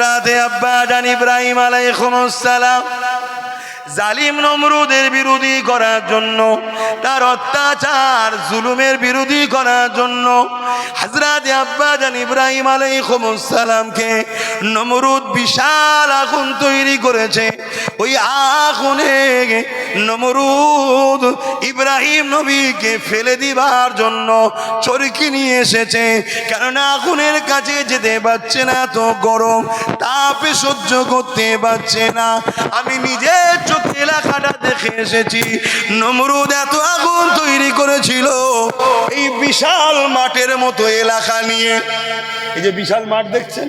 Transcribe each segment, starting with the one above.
হযরতে আব্বা জান ইব্রাহিম আলাইহিস সালাম জালিম নমরুদের বিরোধী করার জন্য, তার অত্যাচার জুলুমের বিরোধী করার জন্য হযরত আব্বা জান ইব্রাহিম আলাইহিস সালামকে নমরুদ বিশাল আগুন তৈরি করেছে। ওই আগুনে নমরুদ ইব্রাহিম নবীকে ফেলে দিবার জন্য চরকি নিয়ে এসেছে, কারণ আগুনের কাছে যেতে পারছে না, তো গরম তাপে সহ্য করতে পারছে না। আমি নিজে চোখে এলাকাটা দেখে এসেছি। নমরুদ এত আগুন তৈরি করেছিল এই বিশাল মাঠের মতো এলাকা নিয়ে। এই যে বিশাল মাঠ দেখছেন,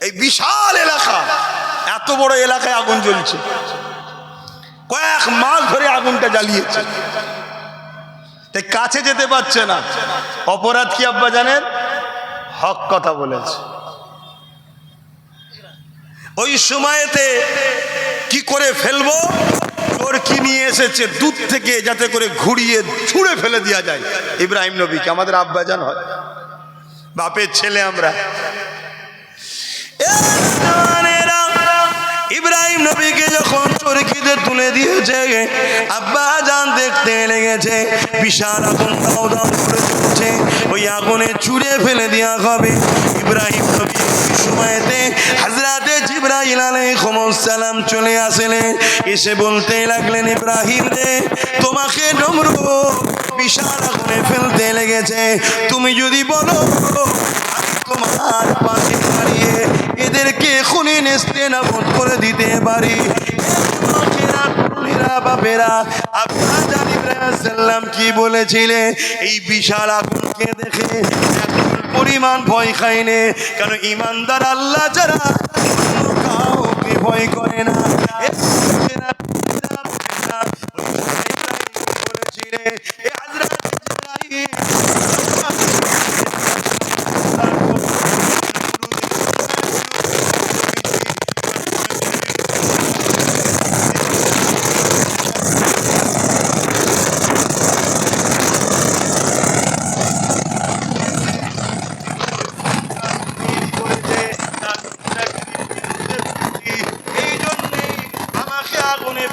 এই বিশাল এলাকা, এত বড় এলাকায় আগুন জ্বলছে, কয়েক মাস ধরে আগুনটা জ্বালিয়েছে, তাই কাছে যেতে পারছে না। অপরাধ কি আব্বা জানেন? হক কথা বলেছে। ওই সময়তে কি করে ফেলবো, চরকি নিয়ে এসেছে দূর থেকে, যাতে করে ঘুরিয়ে ছুঁড়ে ফেলে দেওয়া যায় ইব্রাহিম নবীকে। আমাদের আব্বা জান হয়, বাপের ছেলে আমরা। ইব্রাহিম নবীকে যখন চরকিতে তুলে দিয়েছে, আব্বা জান দেখতে লেগেছে বিশাল আগুন দাও দাও করে চলছে, ওই আগুনে ছুঁড়ে ফেলে দেওয়া হবে। ইব্রাহিম নবী ওই সময়তে হযরতে জিবরাইল আলাইহিস সালাম চলে আসলেন, এসে বলতে লাগলেন, ইব্রাহিম রে, তোমাকে নমরুদ বিশাল আগুনে ফেলতে লেগেছে, তুমি যদি বলো তোমার পাশে দাঁড়িয়ে এদেরকে এখনই নেস্তেনাবুদ করে দিতে পারি। বাপেরা, আব্বা জান ইব্রাহিম সাল্লাম কি বলেছিলেন? এই বিশাল আগুনকে দেখে পরিমাণ ভয় খাইনে, কারণ ইমানদার আল্লাহ যারা কাউকে ভয় করে না। বলেছিলেন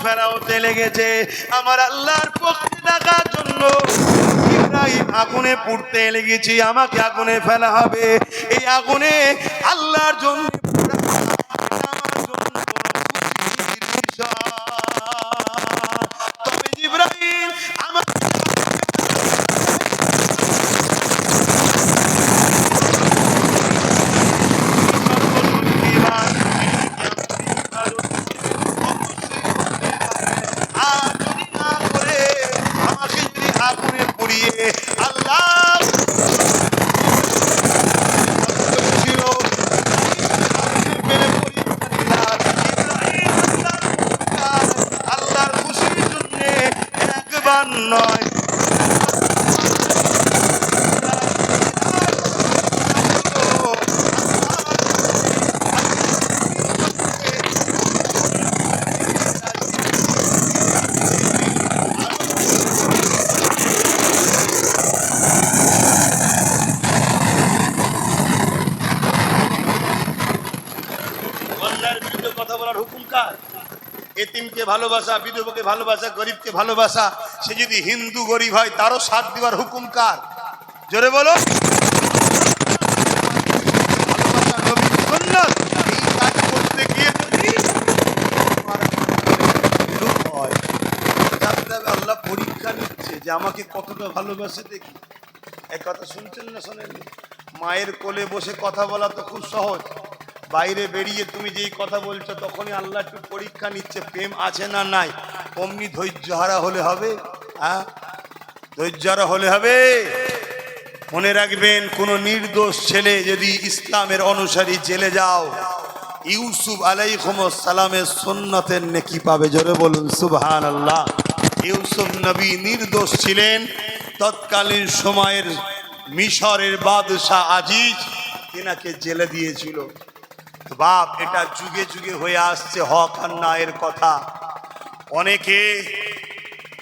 ফেরাওতে লেগেছে আমার আল্লাহর পক্ষে থাকার জন্য। ইব্রাহিম আগুনে পুড়তে লেগেছি, আমাকে আগুনে ফেলা হবে। এই আগুনে আল্লাহর জন্য তবে ইব্রাহিম আমার নয়। কথা বলার হুকুম কার? এতিমকে ভালোবাসা, বিধবাকে ভালোবাসা, গরিবকে ভালোবাসা। সে যদি হিন্দু গরিব হয় তারও সাথ দেওয়ার হুকুম কার? জোরে বলো। করতে গিয়ে আল্লাহ পরীক্ষা নিচ্ছে যে আমাকে কতটা ভালোবাসে দেখি। এক কথা শুনছেন না শোনেন? মায়ের কোলে বসে কথা বলা তো খুব সহজ, বাইরে বেরিয়ে তুমি যেই কথা বলছো তখনই আল্লাহ একটু পরীক্ষা নিচ্ছে প্রেম আছে না নাই। অমনি ধৈর্যহারা হলে হবে? হ্যাঁ, ধৈর্যহারা হলে হবে? মনে রাখবেন, কোন নির্দোষ ছেলে যদি ইসলামের অনুসারী জেলে যাও, ইউসুফ আলাইহিস সালামের সুন্নতের নেকি পাবে। জোরে বলুন সুবহানাল্লাহ। ইউসুফ নবী নির্দোষ ছিলেন, তৎকালীন সময়ের মিশরের বাদশাহ আজিজ তিনাকে জেলে দিয়েছিল। বাপ, এটা যুগে যুগে হয়ে আসছে হক আর ন্যায়ের কথা। অনেকে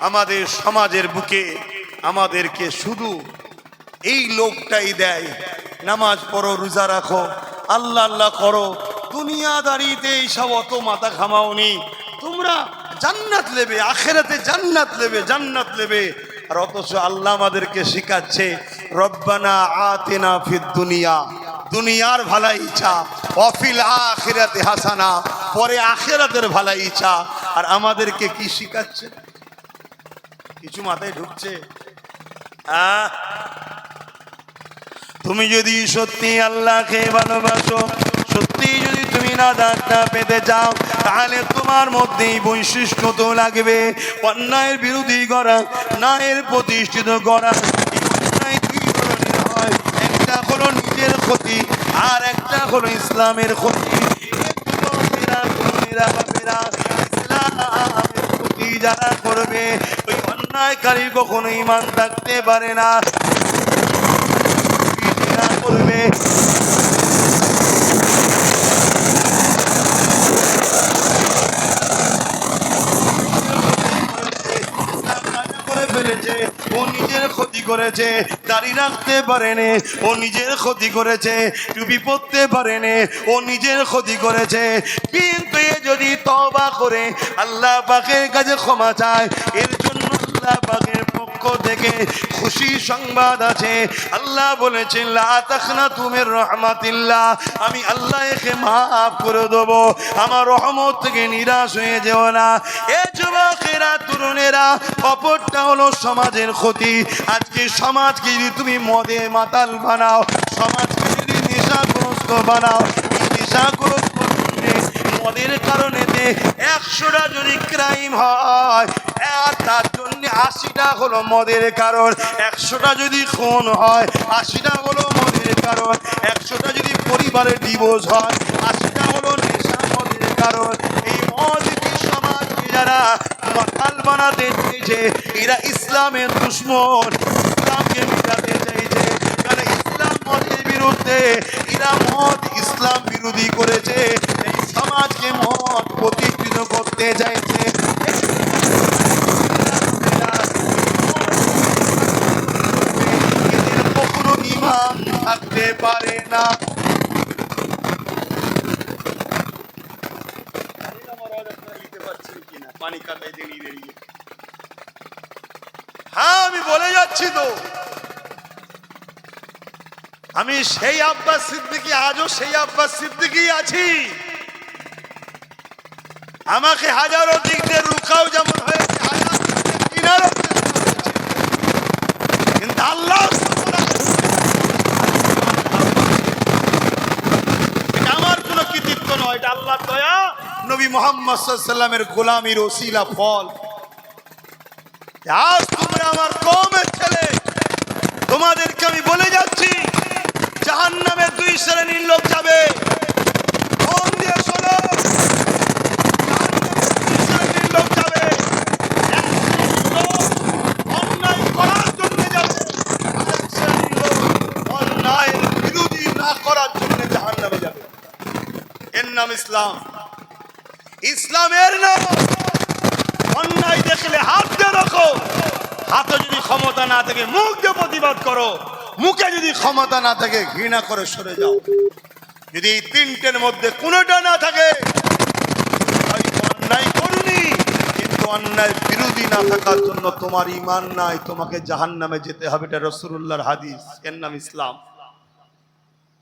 আমাদের সমাজের বুকে আমাদেরকে শুধু এই লোকটাই দেয়, নামাজ পড়ো, রোজা রাখো, আল্লাহ আল্লাহ করো, দুনিয়াদারিতে এইসব অত মাথা ঘামাওনি। তোমরা জান্নাত নেবে, আখেরাতে জান্নাত নেবে, জান্নাত নেবে। আর অথচ আল্লাহ আমাদেরকে শিখাচ্ছে রব্বানা আতিনা ফিদ দুনিয়া, দুনিয়ার ভালাই ইচ্ছা, অফিল আখিরাতে হাসানা, পরে আখিরাতের ভালাই ইচ্ছা। আর আমাদেরকে কি শিখাচ্ছে? কিছু মাথায় ঢুকছে? তুমি যদি সত্যি আল্লাহকে ভালোবাসো, সত্যি যদি তুমি নাজাতটা পেতে চাও, তাহলে তোমার মধ্যেই বৈশিষ্ট্য তো লাগবে অন্যায়ের বিরোধী করা, ন্যায়ের প্রতিষ্ঠিত করা। অন্যায় দুই ধরনের হয়, একটা হলো নিজের ক্ষতি আর একটা হলো ইসলামের ক্ষতি। ইসলামের ক্ষতি যারা করবে, ওই অন্যায়কারী কখনো ঈমান থাকতে পারে না। করবে ও নিজের ক্ষতি করেছে, দাড়ি রাখতে পারেনি, ও নিজের ক্ষতি করেছে, টুপি পরতে পারেনি, ও নিজের ক্ষতি করেছে। কিন্তু এ যদি তওবা করে আল্লাহ পাকের কাছে ক্ষমা চায়, এর জন্য আল্লাহ পাকের পক্ষ থেকে খুশি সংবাদ আছে। আল্লাহ বলেছেন লা তাখনাতু মির রাহমাতিল্লাহ, আমি আল্লাহ একে মাফ করে দেব, আমার রহমত থেকে নিরাশ হয়ে যেও না। এ যুবকেরা, তরুণেরা, অপরটা হলো সমাজের ক্ষতি। আজকে সমাজকে যদি তুমি মদে মাতাল বানাও, সমাজকে যদি নেশাগ্রস্ত বানাও, নেশাগ্রস্ত মদের কারণে 100টা যদি ক্রাইম হয়, তার জন্য 80টা হলো মদের কারণ। 100টা যদি খুন হয়, 80টা হলো মদের কারণ। 100টা যদি পরিবারের ডিভোর্স হয়, 80টা হলো নেশা মদের কারণ। এই মদ কি সমাজকে যারা মাতাল বানাতে চাইছে, এরা ইসলামের দুশমন, ইসলামকে মিটাতে চাইছে। কারণ ইসলাম মদের বিরুদ্ধে, এরা মদ ইসলাম বিরোধী করেছে, এই সমাজকে মদ প্রতিষ্ঠিত করতে চাইছে। কখনো ঈমান থাকতে পারে না। পানি কাটাই দাঁড়িয়ে দাঁড়িয়ে, হ্যাঁ আমি বলে যাচ্ছি তো, আমি সেই আব্বাস সিদ্দিকী, আজও সেই আব্বাস সিদ্দিকী আছি। আমাকে হাজারো দিক দিয়ে রুখাও যেমন হয়েছে, হাজারো কিনারও, কিন্তু আল্লাহ এটা আমার কোনো কৃতিত্ব নয়, এটা আল্লাহর দয়া, নবী মুহাম্মদ সাল্লাল্লাহু আলাইহি ওয়াসাল্লামের গোলামির ওসিলা ফল। আজ তোমরা আমার কওমের ছেলে, তোমাদেরকে আমি বলে যাচ্ছি, জাহান্নামে 2 শ্রেণীর লোক যাবে। মন দিয়ে শোনো, জাহান্নামে 2 শ্রেণীর লোক যাবে। এক শ্রেণীর লোক অন্যায় করার জন্য যাবে, আরেক শ্রেণীর লোক অন্যায়ের বিরোধী না করার জন্য জাহান্নামে যাবে। এর নাম ইসলাম। ইসলামের নাম অন্যায় দেখলে হাত দিয়ে রাখো, হাতে যদি ক্ষমতা না থাকে মুখ দিয়ে প্রতিবাদ করো, মুখে যদি ক্ষমতা না থাকে ঘৃণা করে সরে যাও। যদি এই 3টের মধ্যে কোনোটা না থাকে, হয়তো অন্যায় করুনি, কিন্তু অন্যায় বিরোধী না থাকার জন্য তোমার ঈমান নাই, তোমাকে জাহান্নামে যেতে হবে। এটা রাসূলুল্লাহর হাদিস, এর নাম ইসলাম।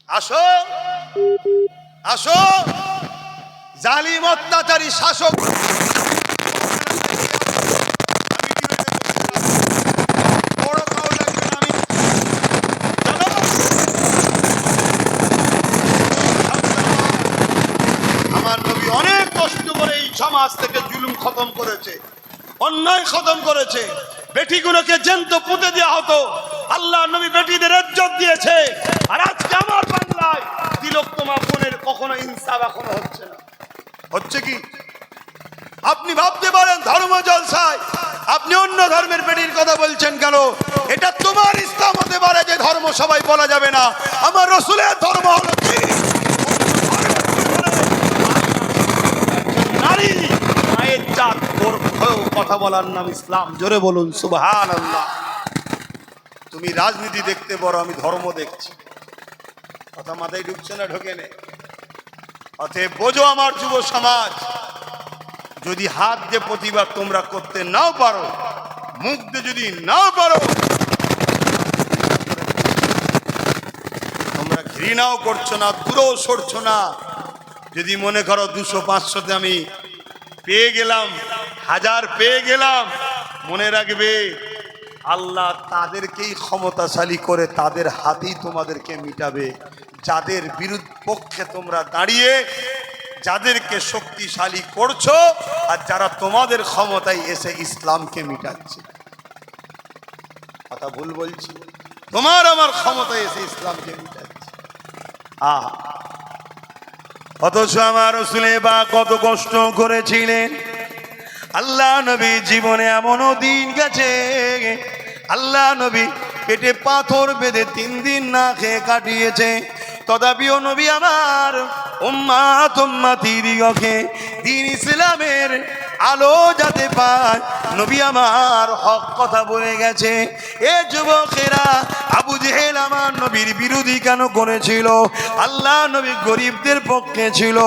আসো আসো, জালিম অত্যাচারী শাসক সমাজ থেকে জুলুম খতম করেছে, অন্যায় খতম করেছে। বেটিগুলোকে জ্যান্ত পুঁতে দেওয়া হতো, আল্লাহ নবী বেটিদের ইজ্জত দিয়েছে। আর আজকে আমার বাংলায় তিলোত্তমা বোনের কখনো ইনসাফ এখনো হচ্ছে না। হচ্ছে কি? আপনি ভাবতে পারেন ধর্ম জলসায় আপনি অন্য ধর্মের বেটির কথা বলছেন কেন? এটা তোমার ইসলাম হতে পারে যে ধর্ম সবাই বলা যাবে না। আমার রাসূলের ধর্ম হলো কি? নারী মায়ের জাত কথা বলার নাম ইসলাম। জোরে বলুন সুবহানাল্লাহ। তুমি রাজনীতি দেখতে পারো, আমি ধর্ম দেখছি। কথা মাথায় ঢুকছে না? ঢোকে নে। অতএব বোঝো আমার যুব সমাজ, যদি হাত দিয়ে প্রতিবাদ তোমরা করতে নাও পারো, মুখ দিয়ে যদি নাও পারো, তোমরা ঘৃণাও করছো না, দূরেও সরছো না। যদি মনে করো 200-500তে আমি পেয়ে গেলাম, 1000 পেয়ে গেলাম, মনে রাখবে আল্লাহ তাদেরকেই ক্ষমতাশালী করে তাদের হাতেই তোমাদেরকে মিটাবে। যাদের পক্ষে তোমরা দাঁড়িয়ে যাদেরকে শক্তিশালী করছো, আর যারা তোমাদের ক্ষমতায় এসে ইসলামকে মিটাচ্ছে। কথা ভুল বলছি? তোমার আমার ক্ষমতায় এসে ইসলামকে মিটাচ্ছে। অথচ আমার রাসূল কত কষ্ট করেছিলেন। আল্লাহ নবী জীবনে এমনও দিন গেছে, আল্লাহ নবী পেটে পাথর বেঁধে 3 দিন না খেয়ে কাটিয়েছে। তথাপিও নবী আমার উম্মতিদিগকে দ্বীন ইসলামের আলো যাতে পায়, নবী আমার হক কথা বলে গেছে। এ যুবকেরা, আবু জেহেল আমার নবীর বিরোধী কেন করেছিল? আল্লাহ নবী গরিবদের পক্ষে ছিল,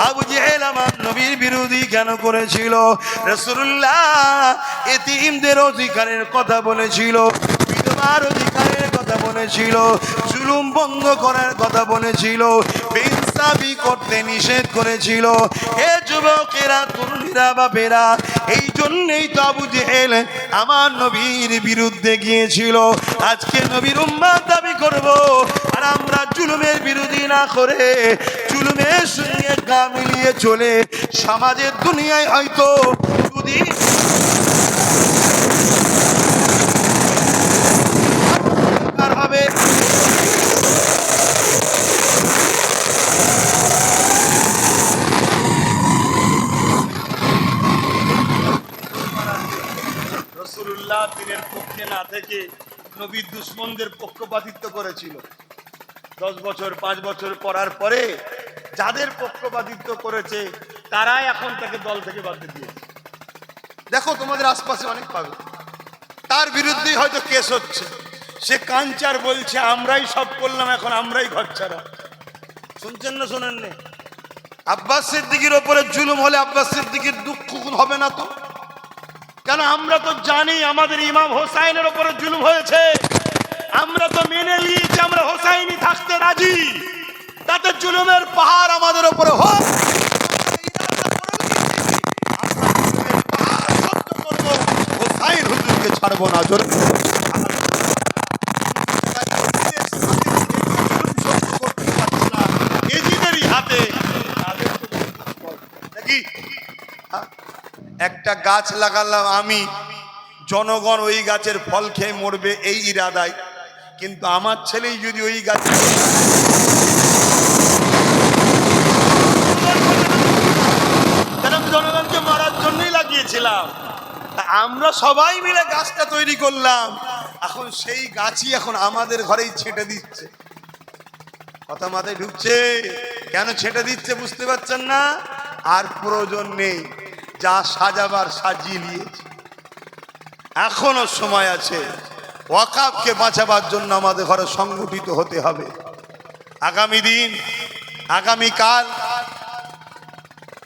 আবু জেহেল আমার নবীর বিরোধী কেন করেছিল? রাসূলুল্লাহ এতিমদের অধিকারের কথা বলেছিল, বিধবার অধিকারের কথা বলেছিল, জুলুম বন্ধ করার কথা বলেছিল, বেইনসাফি করতে নিষেধ করেছিল। এ যুবকেরা, তরুণীরা, বাপেরা, এই জন্যই তো আবু জেহেল আমার নবীর বিরুদ্ধে গিয়েছিল। আজকে নবীর উম্মত দাবি করব, আর আমরা জুলুমের বিরোধী না করে জুলুমের সঙ্গে গা মিলিয়ে চলে সমাজের দুনিয়ায় হয়তো যদি হবে। রাসূলুল্লাহ দিনের পক্ষে না থেকে নবীর দুশমনদের পক্ষপাতিত্ব করেছিল। 10 বছর 5 বছর পড়ার পরে যাদের পক্ষপাতিত্ব করেছে তারাই এখন তাকে দল থেকে বাদ দিয়েছে। দেখো তোমাদের আশপাশে অনেক পাবে, তার বিরুদ্ধেই হয়তো কেস হচ্ছে, সে কাঞ্চার বলছে আমরাই সব করলাম, এখন আমরাই ঘর ছাড়া। শুনছেন না শোনেন না? আব্বাস সিদ্দিকীর ওপরে জুলুম হলে আব্বাস সিদ্দিকীর দুঃখ হবে না তো? কেন? আমরা তো জানি আমাদের ইমাম হোসাইনের ওপরে জুলুম হয়েছে, আমরা তো মেনে নিয়েছি, আমরা হোসাইনি থাকতে রাজি, তাতে জুলুমের পাহাড় আমাদের ওপরে হোক, হোসাইন হুজুরকে ছাড়বো না। জোরে একটা গাছ লাগালাম আমি, জনগণ ওই গাছের ফল খেয়ে মরবে এই ইরাদায়, কিন্তু আমার ছেলেই যদি ওই গাছ, জনগণকে মারার জন্যই লাগিয়েছিলাম, আমরা সবাই মিলে গাছটা তৈরি করলাম, এখন সেই গাছই এখন আমাদের ঘরেই ছেটে দিচ্ছে। কথা মাথায় ঢুকছে? কেন ছেটে দিচ্ছে বুঝতে পারছেন না? আর প্রয়োজন নেই, যা সাজাবার সাজিয়ে নিয়েছে। এখনো সময় আছে, ওয়াকাফকে বাঁচাবার জন্য আমাদের ঘরে সংগঠিত হতে হবে। আগামী দিন, আগামীকাল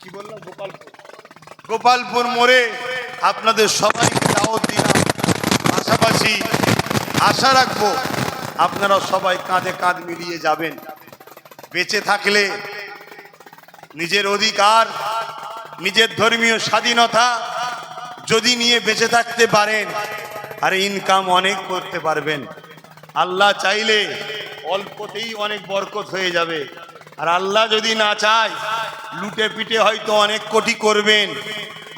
কি বললাম, গোপালপুর মোড়ে আপনাদের সবাইকে দাওয়াত দিলাম। পাশাপাশি আশা রাখবো আপনারা সবাই কাঁধে কাঁধ মিলিয়ে যাবেন। বেঁচে থাকলে নিজের অধিকার, নিজের ধর্মীয় স্বাধীনতা যদি নিয়ে বেঁচে থাকতে পারেন, আর ইনকাম অনেক করতে পারবেন। আল্লাহ চাইলে অল্পতেই অনেক বরকত হয়ে যাবে, আর আল্লাহ যদি না চায় লুটে পিটে হয়তো অনেক কোটি করবেন,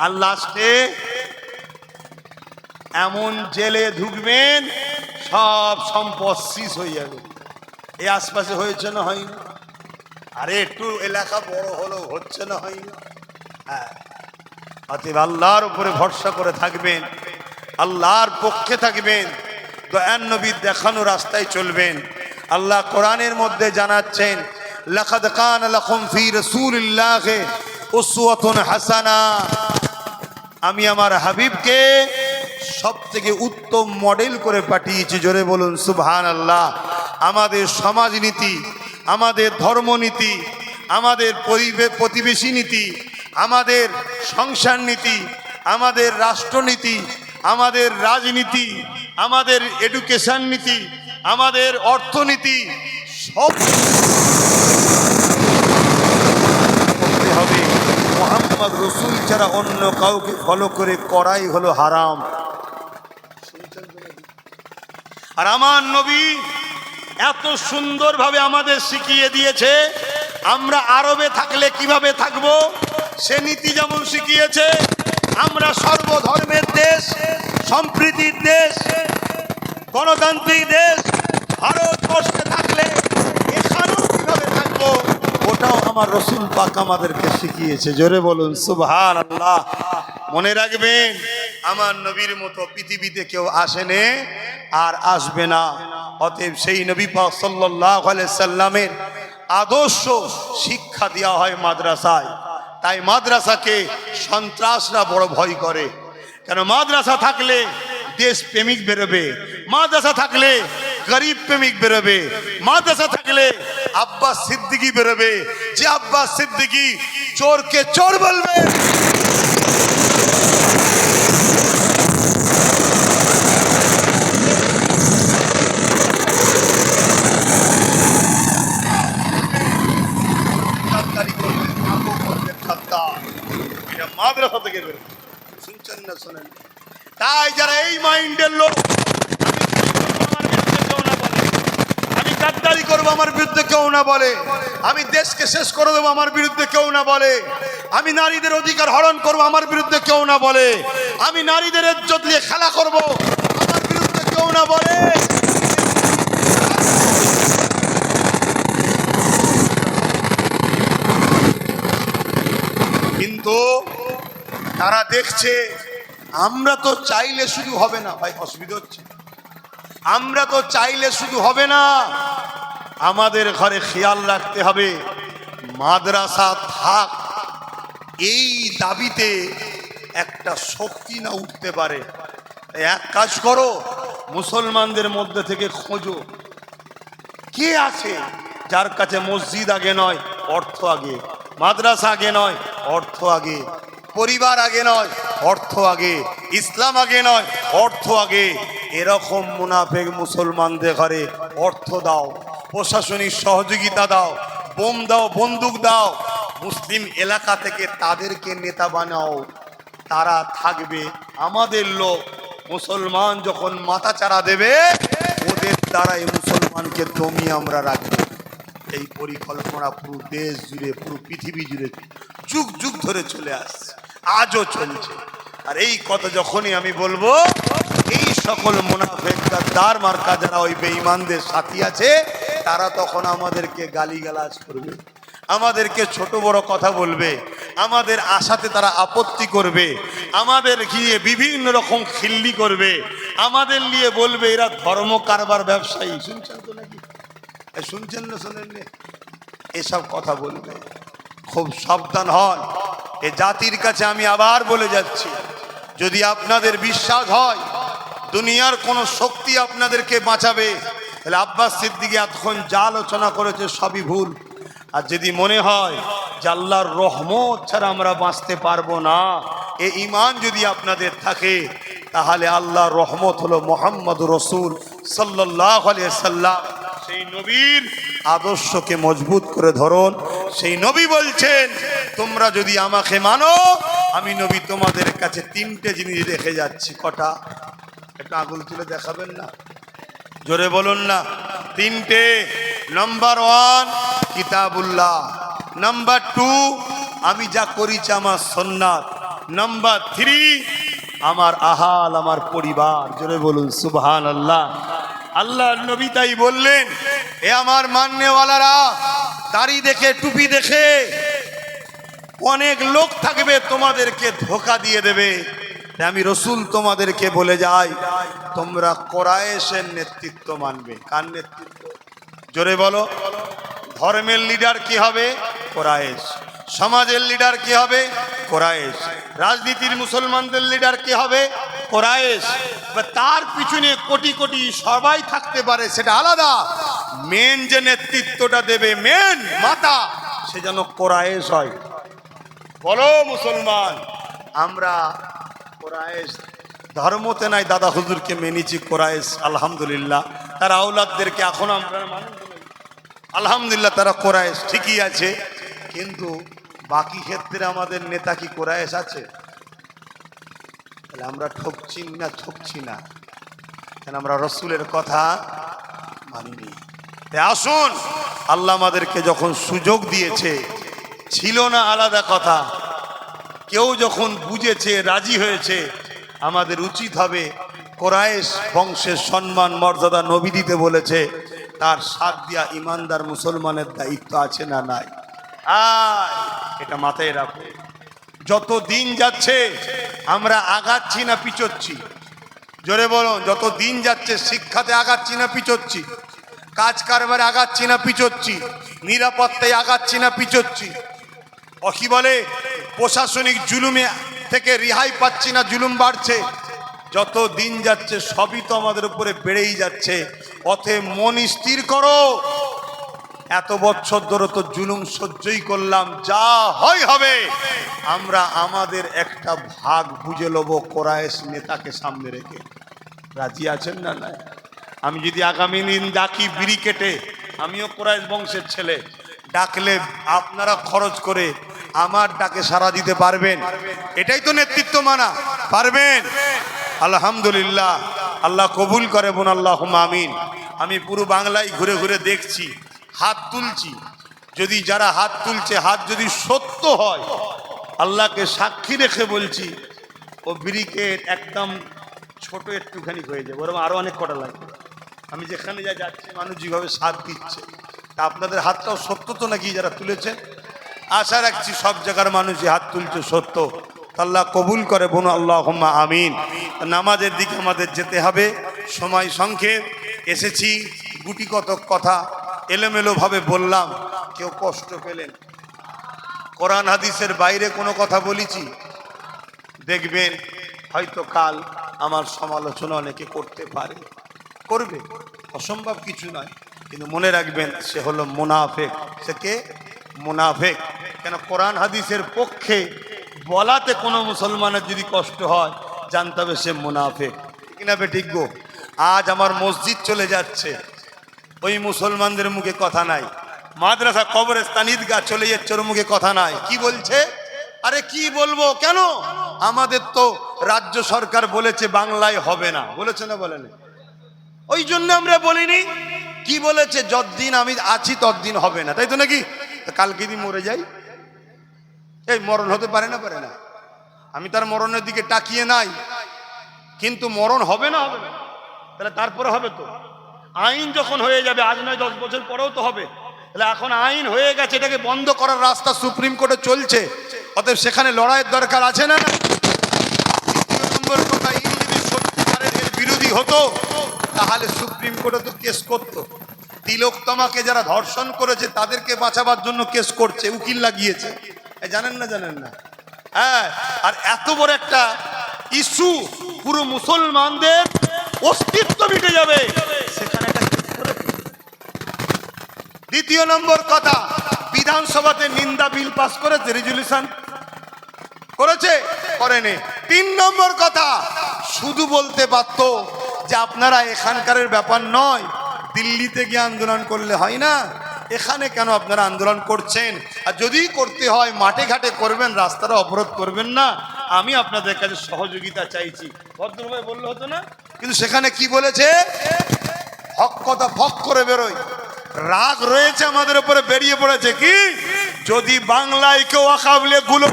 আর লাস্টে এমন জেলে ঢুকবেন সব সম্পদ শেষ হয়ে যাবে। এই আশপাশে হয়েছে না হয়নি? আরে একটু এলাকা বড় হলো, হচ্ছে না হয়নি? হ্যাঁ, অতএব আল্লাহর উপরে ভরসা করে থাকবেন, আল্লাহর পক্ষে থাকবেন, দয়ার নবীর দেখানো রাস্তায় চলবেন। আল্লাহ কোরআনের মধ্যে জানাচ্ছেন, লাকাদ কানা লাকুম ফি রাসূলিল্লাহি উসওয়াতুন হাসানা। আমি আমার হাবিবকে সবথেকে উত্তম মডেল করে পাঠিয়েছি। জোরে বলুন সুবহানাল্লাহ। আমাদের সমাজনীতি, আমাদের ধর্মনীতি, আমাদের প্রতিবেশী নীতি, আমাদের সংসার নীতি, আমাদের রাষ্ট্রনীতি, আমাদের রাজনীতি, আমাদের এডুকেশন নীতি, আমাদের অর্থনীতি সব করতে হবে মুহাম্মদ রসুল ছাড়া অন্য কাউকে ফলো করে করাই হলো হারাম। আর আমার নবী এত সুন্দরভাবে আমাদের শিখিয়ে দিয়েছে, আমরা আরবে থাকলে কিভাবে থাকব সে নীতি যেমন শিখিয়েছে। আমরা সর্বধর্মের দেশ, সম্প্রীতির দেশ, গণতান্ত্রিক দেশ, ভারতবর্ষে থাকলে এখানেও কিভাবে থাকবো ওটাও আমার রসুল পাক আমাদেরকে শিখিয়েছে। জোরে বলুন সুবহানাল্লাহ। মনে রাখবেন, আমার নবীর মতো পৃথিবীতে কেউ আসেনি আর আসবে না। অতএব সেই নবী পাক সাল্লাল্লাহু আলাইহি সাল্লামের আদর্শ শিক্ষা দেওয়া হয় মাদ্রাসায়। তাই মাদ্রাসাকে সন্ত্রাসরা বড় ভয় করে। কেন? মাদ্রাসা থাকলে দেশ প্রেমিক বেরোবে, মাদ্রাসা থাকলে গরিব প্রেমিক বেরোবে, মাদ্রাসা থাকলে আব্বাস সিদ্দিকী বেরোবে, যে আব্বাস সিদ্দিকী চোরকে চোর বলবে। মাদ্রাসা থেকে বেরোবে, শুনছেন না শোনেন? তাই যারা এই মাইন্ডের লোক, আমি গাদ্দারি করবো আমার বিরুদ্ধে কেউ না বলে, আমি দেশকে শেষ করে দেবো আমার বিরুদ্ধে কেউ না বলে, আমি নারীদের অধিকার হরণ করবো আমার বিরুদ্ধে কেউ না বলে, আমি নারীদের ইজ্জত নিয়ে খেলা করবো আমার বিরুদ্ধে কেউ না বলে। কিন্তু তারা দেখছে আমরা তো চাইলে শুধু হবে না। ভাই অসুবিধা হচ্ছে? আমরা তো চাইলে শুধু হবে না, আমাদের ঘরে খেয়াল রাখতে হবে মাদ্রাসা থাক, এই দাবিতে একটা শক্তি না উঠতে পারে। এক কাজ করো, মুসলমানদের মধ্যে থেকে খোঁজো কে আছে যার কাছে মসজিদ আগে নয় অর্থ আগে, মাদ্রাসা আগে নয় অর্থ আগে, পরিবার আগে নয় অর্থ আগে, ইসলাম আগে নয় অর্থ আগে। এরকম মুনাফেক মুসলমানদের ঘরে অর্থ দাও, প্রশাসনিক সহযোগিতা দাও, বোম দাও, বন্দুক দাও, মুসলিম এলাকা থেকে তাদেরকে নেতা বানাও, তারা থাকবে আমাদের লোক। মুসলমান যখন মাথা চারা দেবে ওদের দ্বারাই মুসলমানকে দমিয়ে আমরা রাখবো। এই পরিকল্পনা পুরো দেশ জুড়ে, পুরো পৃথিবী জুড়ে যুগ যুগ ধরে চলে আসছে, আজও চলছে। আর এই কথা যখনই আমি বলবো, এই সকল মুনাফেক গাদ্দার মার্কা যারা ওই বেঈমানদের সাথী আছে, তারা তখন আমাদেরকে গালিগালাজ করবে, আমাদেরকে ছোট বড় কথা বলবে, আমাদের আশাতে তারা আপত্তি করবে, আমাদের গিয়ে বিভিন্ন রকম খিল্লি করবে, আমাদের নিয়ে বলবে এরা ধর্ম কারবার ব্যবসায়ী। শুনছেন তো নাকি? শুনছেন না শোনেননি? এসব কথা বলবে, খুব সাবধান হন। এ জাতির কাছে আমি আবার বলে যাচ্ছি, যদি আপনাদের বিশ্বাস হয় দুনিয়ার কোনো শক্তি আপনাদেরকে বাঁচাবে, তাহলে আব্বাস সিদ্দিকী এতক্ষণ যা আলোচনা করেছে সবই ভুল। আর যদি মনে হয় যে আল্লাহর রহমত ছাড়া আমরা বাঁচতে পারবো না, এ ঈমান যদি আপনাদের থাকে, তাহলে আল্লাহর রহমত হলো মুহাম্মদ রসুল সাল্লাল্লাহু আলাইহি সাল্লাম। সেই নবীর আদর্শকে মজবুত করে ধরুন। সেই নবী বলছেন, তোমরা যদি আমাকে মানো, আমি নবী তোমাদের কাছে তিনটে জিনিস রেখে যাচ্ছি। কটা? একটু আঙুল তুলে দেখাবেন না? জোরে বলুন না। তিনটে। নাম্বার 1 কিতাবুল্লাহ, নাম্বার 2 আমি যা করেছি আমার সুন্নাত, নাম্বার 3 আমার আহাল, আমার পরিবার। জোরে বলুন সুবহানাল্লাহ। আল্লাহর নবী তাই বললেন, এ আমার মাননেওয়ালারা, দাড়ি দেখে টুপি দেখে অনেক লোক থাকবে তোমাদেরকে ধোঁকা দিয়ে দেবে। আমি রসুল তোমাদেরকে বলে যাই, তোমরা কোরাইশের নেতৃত্ব মানবে। কার নেতৃত্ব? জোরে বলো। ধর্মের লিডার কি হবে? কোরাইশ। সমাজের লিডার কি হবে? কোরাইশ। রাজনীতির মুসলমানদের লিডার কি হবে? কোরাইশ। তার পিছনে কোটি কোটি সবাই থাকতে পারে, সেটা আলাদা। মেন যে নেতৃত্বটা দেবে, মেন মাতা, সে যেন কোরাইশ হয়। বলো মুসলমান, আমরা কোরাইশ ধর্মতে নাই, দাদা হুজুরকে মেনেছি কোরাইশ, আলহামদুলিল্লাহ। তার আওলাদদেরকে এখন আমরা মানুষ আলহামদুলিল্লাহ, তারা কোরাইশ ঠিকই আছে। কিন্তু বাকি ক্ষেত্রে আমাদের নেতা কি কোরাইশ আছে? তাহলে আমরা ঠকছি না, ঠকছি না, কেন আমরা রসুলের কথা মানিনি। আসুন, আল্লাহ আমাদেরকে যখন সুযোগ দিয়েছে, ছিল না আলাদা কথা, কেউ যখন বুঝেছে, রাজি হয়েছে, আমাদের উচিত হবে কোরাইশ বংশের সম্মান মর্যাদা নবী দিতে বলেছে, তার সাথ দিয়া ইমানদার মুসলমানের দায়িত্ব আছে না নাই? এটা মাথায় রাখো। যত দিন যাচ্ছে আমরা আগাচ্ছি না পিছোচ্ছি? জোরে বলো, যত দিন যাচ্ছে শিক্ষাতে আগাচ্ছি না পিছোচ্ছি? কাজ কারবারে আগাচ্ছি না পিছোচ্ছি? নিরাপত্তায় আগাচ্ছি না পিছোচ্ছি? ও কি বলে, প্রশাসনিক জুলুমে থেকে রেহাই পাচ্ছি না, জুলুম বাড়ছে? যত দিন যাচ্ছে সবই তো আমাদের উপরে বেড়েই যাচ্ছে। অতএব মন স্থির করো, এত বছর ধরে তো জুলুম সহ্যই করলাম, যা হয় হবে। আমরা আমাদের একটা ভাগ বুঝে নেব কোরাইশ নেতাকে সামনে রেখে। রাজি আছেন না? না, আমি যদি আগামী দিন ডাকি বিড়ি কেটে, আমিও কোরাইশ বংশের ছেলে, ডাকলে আপনারা খরচ করে আমার ডাকে সাড়া দিতে পারবেন? এটাই তো নেতৃত্ব মানা, পারবেন? আলহামদুলিল্লাহ, আল্লাহ কবুল করে বোন, আল্লাহুম্মা আমিন। আমি পুরো বাংলায় ঘুরে ঘুরে দেখছি, হাত তুলছি, যদি যারা হাত তুলছে, হাত যদি সত্য হয়, আল্লাহকে সাক্ষী রেখে বলছি, ও ব্রিকেট একদম ছোট একটুখানি হয়ে যাবে, ওরকম আরো অনেক কটা লাগবে। আমি যেখানে যাচ্ছি মানুষ যেভাবে সাথ দিচ্ছে, তা আপনাদের হাতটাও সত্য তো নাকি যারা তুলেছেন? আশা রাখছি সব জায়গার মানুষই হাত তুলছে সত্য। আল্লাহ কবুল করে বোন, আল্লাহুম্মা আমিন। নামাজের দিকে আমাদের যেতে হবে, সময় সংক্ষেপ। এসেছি গুটি কতক কথা এলোমেলোভাবে বললাম, কেউ কষ্ট পেলেন? কোরআন হাদিসের বাইরে কোনো কথা বলেছি? দেখবেন হয়তো কাল আমার সমালোচনা অনেকে করতে পারে, করবে, অসম্ভব কিছু নয়। কিন্তু মনে রাখবেন, সে হলো মুনাফেক। সে কে? মুনাফেক। কেন কোরআন হাদিসের পক্ষে বলাতে কোনো মুসলমানের যদি কষ্ট হয়, জানতে হবে সে মুনাফেক। ঠিক না বে ঠিক গো? আজ আমার মসজিদ চলে যাচ্ছে, ওই মুসলমানদের মুখে কথা নাই। মাদ্রাসা, কবরস্থান, ঈদগাহ চলে যাচ্ছে, ওর মুখে কথা নাই। কি বলছে? আরে কি বলবো, কেন? আমাদের তো রাজ্য সরকার বলেছে বাংলায় হবে না, বলেছে না? বলেনি? ওই জন্য আমরা বলিনি। কি বলেছে? যতদিন আমি আছি ততদিন হবে না, তাই তো নাকি? কালকে যদি মরে যাই, এই মরণ হতে পারে না? পারে না? আমি তার মরণের দিকে তাকিয়ে নাই, কিন্তু মরণ হবে না? হবে না? তাহলে তারপরে হবে তো। আইন যখন হয়ে যাবে, আজ নয় 10 বছর পরেও তো হবে। তাহলে এখন আইন হয়ে গেছে, এটাকে বন্ধ করার রাস্তা সুপ্রিম কোর্টে চলছে। অতএব সেখানে লড়াইয়ের দরকার আছে না? দ্বিতীয় নম্বর কথা, ইনি যদি সত্যিকারের এর বিরোধী হতো, তাহলে সুপ্রিম কোর্টে তো কেস করতো। তিলোত্তমাকে যারা ধর্ষণ করেছে তাদেরকে বাঁচাবার জন্য কেস করছে, উকিল লাগিয়েছে। জানেন না? জানেন না? হ্যাঁ। আর এত বড় একটা ইস্যু, পুরো মুসলমানদের অস্তিত্ব মিটে যাবে, সেখানে একটা কেস করেছে। দ্বিতীয় নম্বর কথা, বিধানসভাতে নিন্দা বিল পাস করেছে, রেজুলেশন করেছে? করেনি। 3 নম্বর কথা, শুধু বলতে পারতো যে আপনারা এখানকার ব্যাপার নয়, দিল্লিতে গিয়ে আন্দোলন করলে হয় না, এখানে কেন আপনারা আন্দোলন করছেন? আর যদি করতে হয় মাঠে ঘাটে করবেন, রাস্তাটা অবরোধ করবেন না, আমি আপনাদের কাছে সহযোগিতা চাইছি, ভদ্রভাবে বললে হতো না? কিন্তু সেখানে কি বলেছে? হক কথা ফক করে বেরোয়। রাগ রয়েছে আমাদের উপরে, বেরিয়ে পড়েছে কি, যদি বাংলায় কেউ আকাবলে গুলো,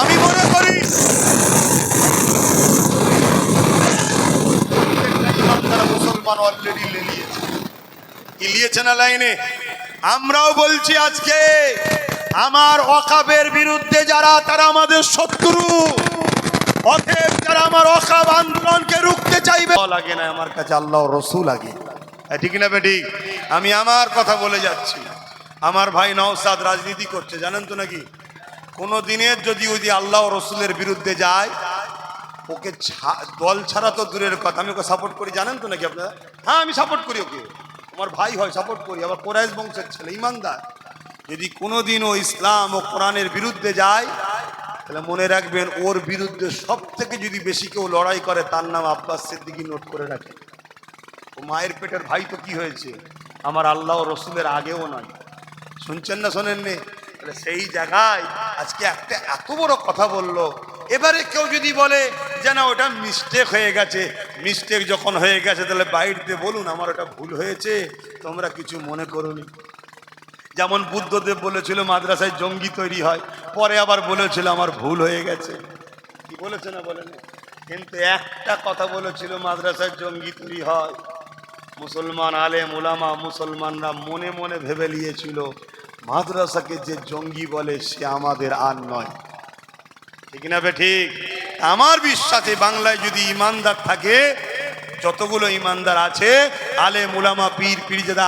আমি মনে করি মুসলমান অলরেডি লিয়েছে না লাইনে। আমরাও বলছি আজকে, আমার ওয়াকাবের বিরুদ্ধে যারা, তারা আমাদের শত্রু। অতএব যারা আমার ওয়াকাব আন্দোলনকে রুখতে চাইবে, লাগে না আমার কাছে আল্লাহ রসুল আগে। ঠিক না বেটি? আমি আমার কথা বলে যাচ্ছি। আমার ভাই নওশাদ রাজনীতি করছে, জানেন তো নাকি? কোনো দিনের যদি আল্লাহ রসুলের বিরুদ্ধে যায়, ওকে দল ছাড়া তো দূরের কথা, আমি ওকে সাপোর্ট করি জানেন তো নাকি আপনারা? হ্যাঁ আমি সাপোর্ট করি ওকে, আমার ভাই হয় সাপোর্ট করি, আবার কোরাইশ বংশের ছেলে, ইমানদার। যদি কোনোদিনও ইসলাম ও কোরআনের বিরুদ্ধে যায় তাহলে মনে রাখবেন ওর বিরুদ্ধে সব থেকে যদি বেশি কেউ লড়াই করে তার নাম আব্বাস সিদ্দিকী, নোট করে রাখে। ও মায়ের পেটের ভাই তো কি হয়েছে, আমার আল্লাহ ও রসুলের আগেও নয়। শুনছেন না শোনেননি? তাহলে সেই জায়গায় আজকে একটা এত বড় কথা বললো। এবারে কেউ যদি বলে যে না ওটা মিস্টেক হয়ে গেছে, মিস্টেক যখন হয়ে গেছে তাহলে বাড়িতে বলুন আমার ওটা ভুল হয়েছে, তোমরা কিছু মনে করোনি। যেমন বুদ্ধদেব বলেছিল মাদ্রাসায় জঙ্গি তৈরি হয়, পরে আবার বলেছিল আমার ভুল হয়ে গেছে। কি বলেছে না বলেন? কিন্তু একটা কথা বলেছিল মাদ্রাসায় জঙ্গি তৈরি হয়, মুসলমান আলেম ওলামা মুসলমানরা মনে মনে ভেবে নিয়েছিল মাদ্রাসাকে যে জঙ্গি বলে সে আমাদের আর নয়। ঠিক না বে ঠিক? আমার বিশ্বাসে বাংলায় যদি ইমানদার থাকে, যতগুলো ইমানদার আছে আলেম ওলামা পীর পীরজাদা